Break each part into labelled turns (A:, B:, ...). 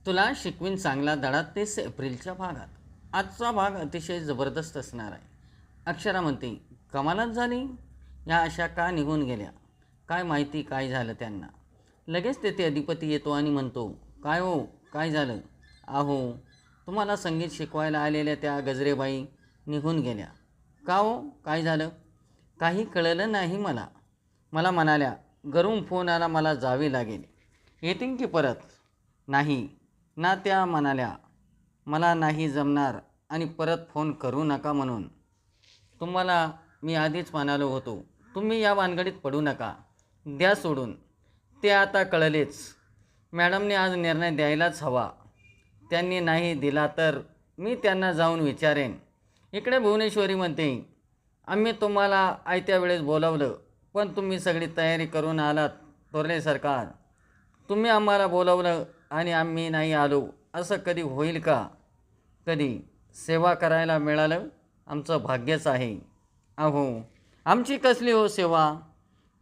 A: तुला शिकवीन चांगला धडा 30 एप्रिलच्या भागात. आजचा भाग अतिशय जबरदस्त असणार आहे. अक्षरा म्हणते, कमालच झाली. या अशा का निघून गेल्या? काय माहिती काय झालं त्यांना. लगेच तेथे अधिपती येतो आणि म्हणतो, काय हो, काय झालं? अहो, तुम्हाला संगीत शिकवायला आलेल्या त्या गजरेबाई निघून गेल्या. का हो, काय झालं? काही कळलं नाही मला. मला म्हणाल्या, घरून फोन आला, मला जावे लागेल. येतील की परत? नाही ना, त्या म्हणाल्या मला नाही जमणार आणि परत फोन करू नका म्हणून. तुम्हाला मी आधीच म्हणालो होतो, तुम्ही या भानगडीत पडू नका, द्या सोडून. ते आता कळलेच. मॅडमने आज निर्णय द्यायलाच हवा. त्यांनी नाही दिला तर मी त्यांना जाऊन विचारेन. इकडे भुवनेश्वरी म्हणते, आम्ही तुम्हाला आयत्या वेळेस बोलावलं, पण तुम्ही सगळी तयारी करून आलात. थोरले सरकार, तुम्ही आम्हाला बोलावलं आणि आम्ही नाही आलो, असं कधी होईल का? कधी सेवा करायला मिळालं आमचं भाग्यच आहे. अहो, आमची कसली हो सेवा?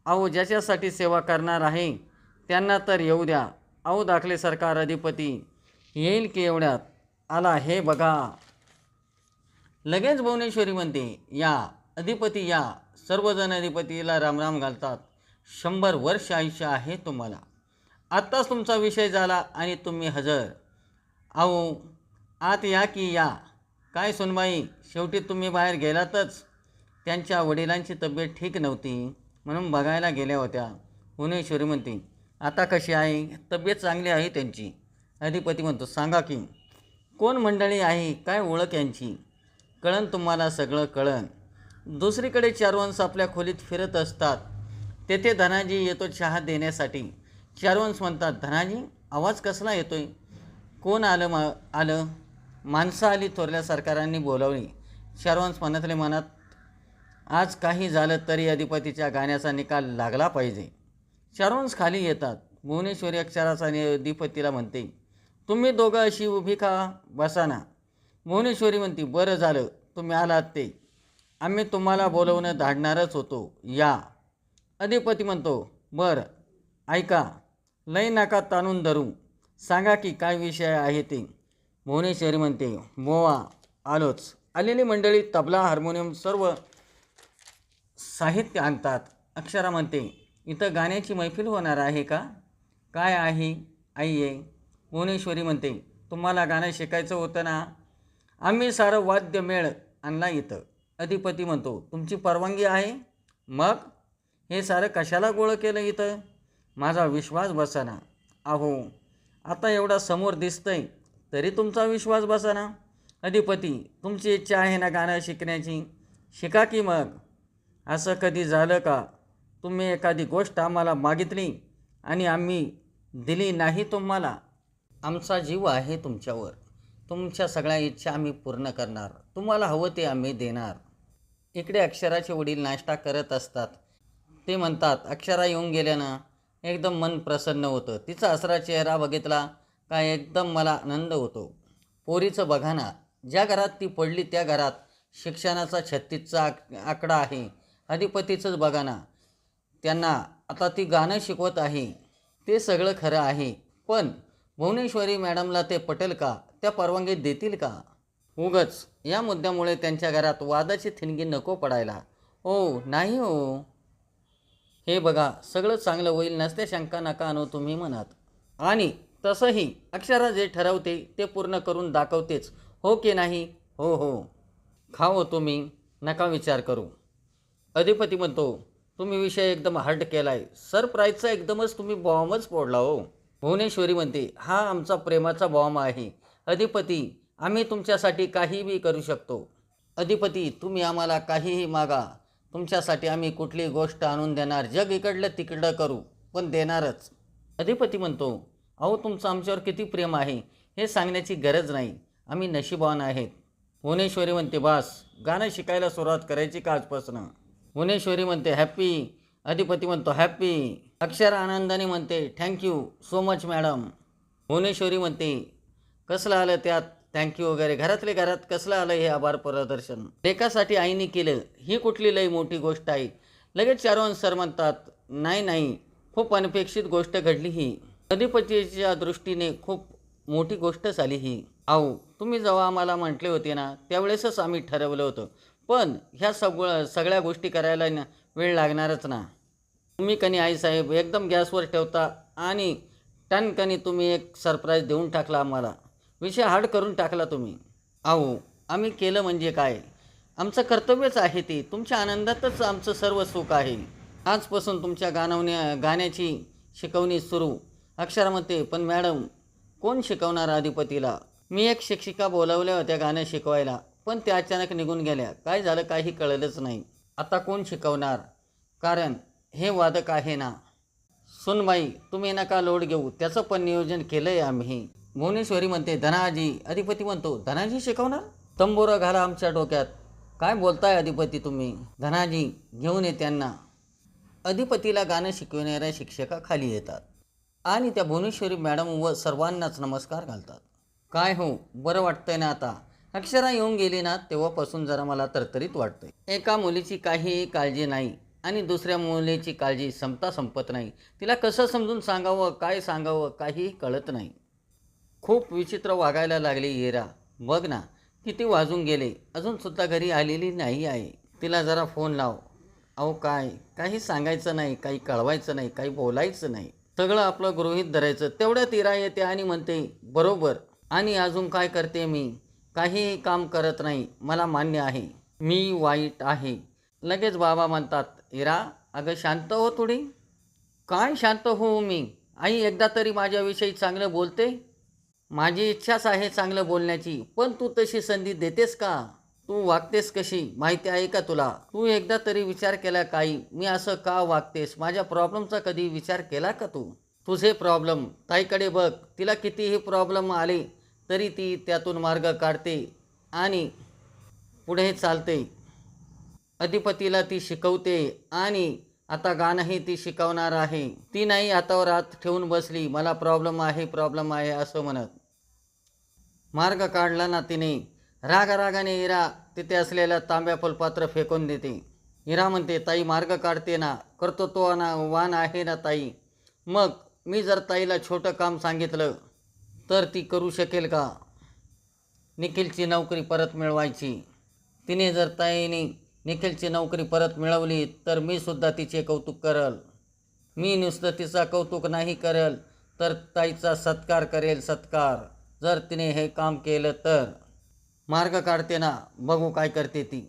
A: अहो, ज्याच्यासाठी सेवा करणार आहे त्यांना तर येऊ द्या. अहो, दाखले सरकार अधिपती येईल की एवढ्यात? आला हे बघा. लगेच भुवनेश्वरी म्हणते, या अधिपती या. सर्वजण अधिपतीला रामराम घालतात. 100 वर्ष आयुष्य आहे तुम्हाला. आत्ताच तुमचा विषय झाला आणि तुम्ही हजर. अहो, आत या की या. काय सुनबाई, शेवटी तुम्ही बाहेर गेलातच. त्यांच्या वडिलांची तब्येत ठीक नव्हती म्हणून बघायला गेल्या होत्या. भुवनेश्वरी म्हणते, आता कशी आहे? तब्येत चांगली आहे त्यांची. अधिपती म्हणतो, सांगा की कोण मंडळी आहे, काय ओळख यांची? कळण तुम्हाला, सगळं कळण. दुसरीकडे चारवंश आपल्या खोलीत फिरत असतात. तेथे धनाजी येतो चहा देण्यासाठी. चारवंश म्हणतात, धनाजी, आवाज कसला येतोय? कोण आलं आलं? माणसं आली, थोरल्या सरकारांनी बोलावली. चारवंश म्हणतले मनात, आज काही झालं तरी अधिपतीच्या गाण्याचा निकाल लागला पाहिजे. चारवंश खाली येतात. भुवनेश्वरी अक्षराचा आणि अधिपतीला म्हणते, तुम्ही दोघं अशी उभी का? बसा ना. भुवनेश्वरी म्हणते, बरं झालं तुम्ही आलात ते. आम्ही तुम्हाला बोलवणं धाडणारच होतो, या. अधिपती म्हणतो, बरं ऐका, लय नका ताणून धरू. सांगा की काय विषय आहे ते. भुवनेश्वरी म्हणते, बोवा आलोच. आलेली मंडळी तबला, हार्मोनियम सर्व साहित्य आणतात. अक्षरा म्हणते, इथं गाण्याची मैफिल होणार आहे का? काय आहे आई ये? भुवनेश्वरी म्हणते, तुम्हाला गाणं शिकायचं होतं ना, आम्ही सारं वाद्य मेळ आणला इथं. अधिपती म्हणतो, तुमची परवानगी आहे? मग हे सारं कशाला गोळं केलं इथं? माझा विश्वास बसाना. अहो, आता एवढा समोर दिसतंय तरी तुमचा विश्वास बसाना. अधिपती, तुमची इच्छा आहे ना गाणं शिकण्याची, शिका की मग. असं कधी झालं का तुम्ही एखादी गोष्ट आम्हाला मागितली आणि आम्ही दिली नाही तुम्हाला? आमचा जीव आहे तुमच्यावर. तुमच्या सगळ्या इच्छा आम्ही पूर्ण करणार. तुम्हाला हवं ते आम्ही देणार. इकडे अक्षराचे वडील नाश्ता करत असतात. ते म्हणतात, अक्षरा येऊन गेल्यानं एकदम मन प्रसन्न होतं. तिचा हसरा चेहरा बघितला का एकदम मला आनंद होतो. पोरीचं बघा ना, ज्या घरात ती पडली त्या घरात शिक्षणाचा 36चा आकडा आहे. अधिपतीचंच बघा ना, त्यांना आता ती गाणं शिकवत आहे. ते सगळं खरं आहे, पण भुवनेश्वरी मॅडमला ते पटेल का? त्या परवानगी देतील का? उगच या मुद्द्यामुळे त्यांच्या घरात वादाची ठिणगी नको पडायला. हो नाही हो, हे बघा सगळं चांगलं होईल, नसत्या शंका नका आणू तुम्ही मनात. आणि तसंही अक्षरा जे ठरवते ते पूर्ण करून दाखवतेच, हो की नाही? हो हो, खाओ तुम्ही, नका विचार करू. अधिपती म्हणतो, तुम्ही विषय एकदम हार्ड केला आहे. सरप्राईजचा एकदमच तुम्ही बॉम्बच फोडला हो. भुवनेश्वरी म्हणते, हा आमचा प्रेमाचा बॉम्ब आहे. अधिपती, आम्ही तुमच्यासाठी काहीही करू शकतो. अधिपती, तुम्ही आम्हाला काहीही मागा, तुमच्यासाठी आम्ही कुठलीही गोष्ट आणून देणार. जग इकडलं तिकडं करू, पण देणारच. अधिपती म्हणतो, अहो तुमचं आमच्यावर किती प्रेम आहे हे सांगण्याची गरज नाही. आम्ही नशीबवान आहेत. भुवनेश्वरी म्हणते, बास, गाणं शिकायला सुरुवात करायची का आजपासून? भुवनेश्वरी म्हणते, हॅप्पी. अधिपती म्हणतो, हॅप्पी. अक्षरा आनंदाने म्हणते, thank you so much madam. Bhuvaneshwari म्हणते, कसलं आलं त्यात थँक्यू वगैरे? घरातले घरात कसलं आलं हे आभार प्रदर्शन? लेकासाठी आईने केलं, ही कुठली लई मोठी गोष्ट आहे? लगेच चारवंश सर म्हणतात, नाही नाही, खूप अनपेक्षित गोष्ट घडली ही. अधिपतीच्या दृष्टीने खूप मोठी गोष्ट झाली ही. अहो, तुम्ही जेव्हा आम्हाला म्हटले होते ना त्यावेळेसच आम्ही ठरवलं होतं. पण ह्या सगळ्या गोष्टी करायला ना वेळ लागणारच ना. तुम्ही कनी आईसाहेब एकदम गॅसवर ठेवता आणि टणकनी तुम्ही एक सरप्राईज देऊन टाकला आम्हाला. विषय हार्ड करून टाकला तुम्ही. अहो, आम्ही केलं म्हणजे काय? आमचं कर्तव्यच आहे ते. तुमच्या आनंदातच आमचं सर्व सुख आहे. आजपासून तुमच्या गाण्याची शिकवणी सुरू. अक्षरा म्हणते, पण मॅडम कोण शिकवणार अधिपतीला? मी एक शिक्षिका बोलावल्या होत्या गाणं शिकवायला, पण त्या अचानक निघून गेल्या. काय झालं काही कळलंच नाही. आता कोण शिकवणार? कारण हे वादक आहे ना. सुनबाई तुम्ही नका लोड घेऊ, त्याचं पण नियोजन केलं आहे आम्ही. भुवनेश्वरी म्हणते, धनाजी. अधिपती म्हणतो, धनाजी शिकवणार? तंबोरं घाला आमच्या डोक्यात. काय बोलताय अधिपती तुम्ही? धनाजी घेऊन ये त्यांना. अधिपतीला गाणं शिकवणाऱ्या शिक्षका खाली येतात आणि त्या भुवनेश्वरी मॅडम व सर्वांनाच नमस्कार घालतात. काय हो, बरं वाटतंय ना आता? अक्षरा येऊन गेली ना तेव्हापासून जरा मला तरतरीत वाटतंय. एका मुलीची काहीही काळजी नाही आणि दुसऱ्या मुलीची काळजी संपत नाही. तिला कसं समजून सांगावं, काय सांगावं काहीही कळत नाही. खूप विचित्र वागायला लागली इरा. बघ ना किती वाजून गेले, अजूनसुद्धा घरी आलेली नाही आहे. तिला जरा फोन लाव. अहो काही सांगायचं नाही, काही कळवायचं नाही, काही बोलायचं नाही. सगळं आपलं गृहीत धरायचं. तेवढ्यात इरा येते आणि म्हणते, बरोबर. आणि अजून काय करते मी? काहीही काम करत नाही. मला मान्य आहे मी वाईट आहे. लगेच बाबा म्हणतात, इरा अगं शांत हो थोडी. काय शांत हो मी? आई एकदा तरी माझ्याविषयी चांगलं बोलते. माझी इच्छाच आहे चांगलं बोलण्याची, पण तू तशी संधी देतेस का? तू वागतेस कशी माहिती आहे का तुला? तू एकदा तरी विचार केला काही मी असं का वागतेस? माझ्या प्रॉब्लेमचा कधी विचार केला का तू? तुझे प्रॉब्लेम ताईकडे बघ. तिला कितीही प्रॉब्लेम आले तरी ती त्यातून मार्ग काढते आणि पुढे चालते. अधिपतीला ती शिकवते आणि आता गाणंही ती शिकवणार आहे. ती नाही हातावर हात ठेवून बसली, मला प्रॉब्लेम आहे असं म्हणत. मार्ग काढला ना तिने. रागाने इरा तिथे असलेल्या तांब्या फुलपात्र फेकून देते. इरा म्हणते, ताई मार्ग काढते ना, करतो तो ना, वान आहे ना ताई. मग मी जर ताईला छोटं काम सांगितलं तर ती करू शकेल का? निखिलची नोकरी परत मिळवायची. तिने जर ताईने निखिलची नोकरी परत मिळवली तर मी सुद्धा तिचे कौतुक करल. मी नुसतं तिचा कौतुक नाही करल तर ताईचा सत्कार करेल, सत्कार. जर तिने हे काम केलं तर. मार्ग काढते ना, बघू काय करते ती.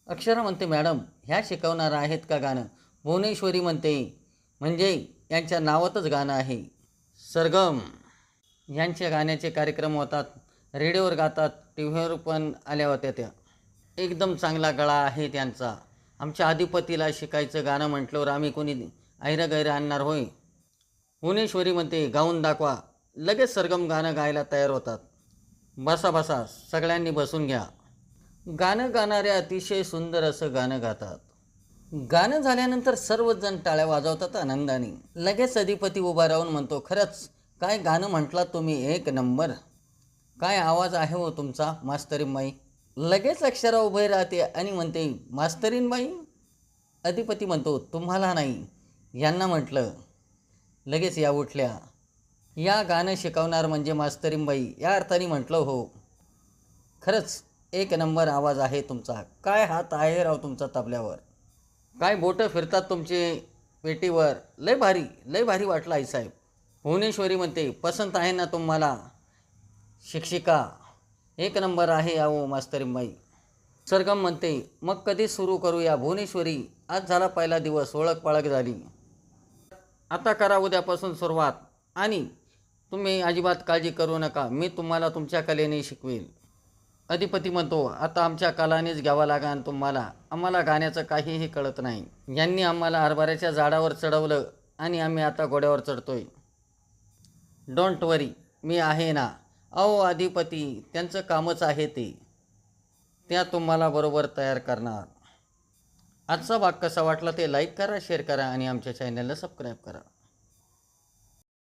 A: अक्षरा म्हणते, मॅडम ह्या शिकवणार आहेत का गाणं? भुवनेश्वरी म्हणते, म्हणजे यांच्या नावातच गाणं आहे. सरगम यांच्या गाण्याचे कार्यक्रम होतात, रेडिओवर गातात, टी व्हीवर पण आल्या होत्या त्या. एकदम चांगला गळा आहे त्यांचा. आमच्या अधिपतीला शिकायचं गाणं म्हटल्यावर आम्ही कोणी ऐरगैर आणणार होय? भुवनेश्वरी म्हणते, गाऊन दाखवा. लगेच सरगम गाणं गायला तयार होतात. बसा सगळ्यांनी बसून घ्या. गाणं गाणारे अतिशय सुंदर असं गाणं गातात. गाणं झाल्यानंतर सर्वजण टाळ्या वाजवतात आनंदाने. लगेच अधिपती उभा राहून म्हणतो, खरंच काय गाणं म्हटलात तुम्ही, एक नंबर. काय आवाज आहे हो तुमचा मास्तरीनबाई. लगेच अक्षरा उभे राहते आणि म्हणते, मास्तरीनबाई? अधिपती म्हणतो, तुम्हाला नाही यांना म्हटलं. लगेच या उठल्या. या गाणं शिकवणार म्हणजे मास्तरीनबाई या अर्थाने म्हटलं हो. खरंच एक नंबर आवाज आहे तुमचा. काय हात आहे राव तुमचा तबल्यावर. काय बोटं फिरतात तुमचे पेटीवर. लय भारी वाटलं आईसाहेब. भुवनेश्वरी म्हणते, पसंत आहे ना तुम्हाला शिक्षिका? एक नंबर आहे अहो मास्तरीनबाई. सरगम म्हणते, मग कधी सुरू करूया? भुवनेश्वरी, आज झाला पहिला दिवस, ओळख पाळख झाली. आता करा उद्यापासून सुरुवात आणि तुम्ही अजिबात काळजी करू नका, मी तुम्हाला तुमच्या कलेने शिकवेल. अधिपती म्हणतो, आता आमच्या कलानेच घ्यावा लागेल तुम्हाला. आम्हाला गाण्याचं काहीही कळत नाही. यांनी आम्हाला हरभऱ्याच्या झाडावर चढवलं आणि आम्ही आता घोड्यावर चढतोय. डोंट वरी, मी आहे ना. अहो अधिपती, त्यांचं कामच आहे ते. त्या तुम्हाला बरोबर तयार करणार. आजचा भाग कसा वाटला ते लाईक करा, शेअर करा आणि आमच्या चॅनलला सबस्क्राईब करा.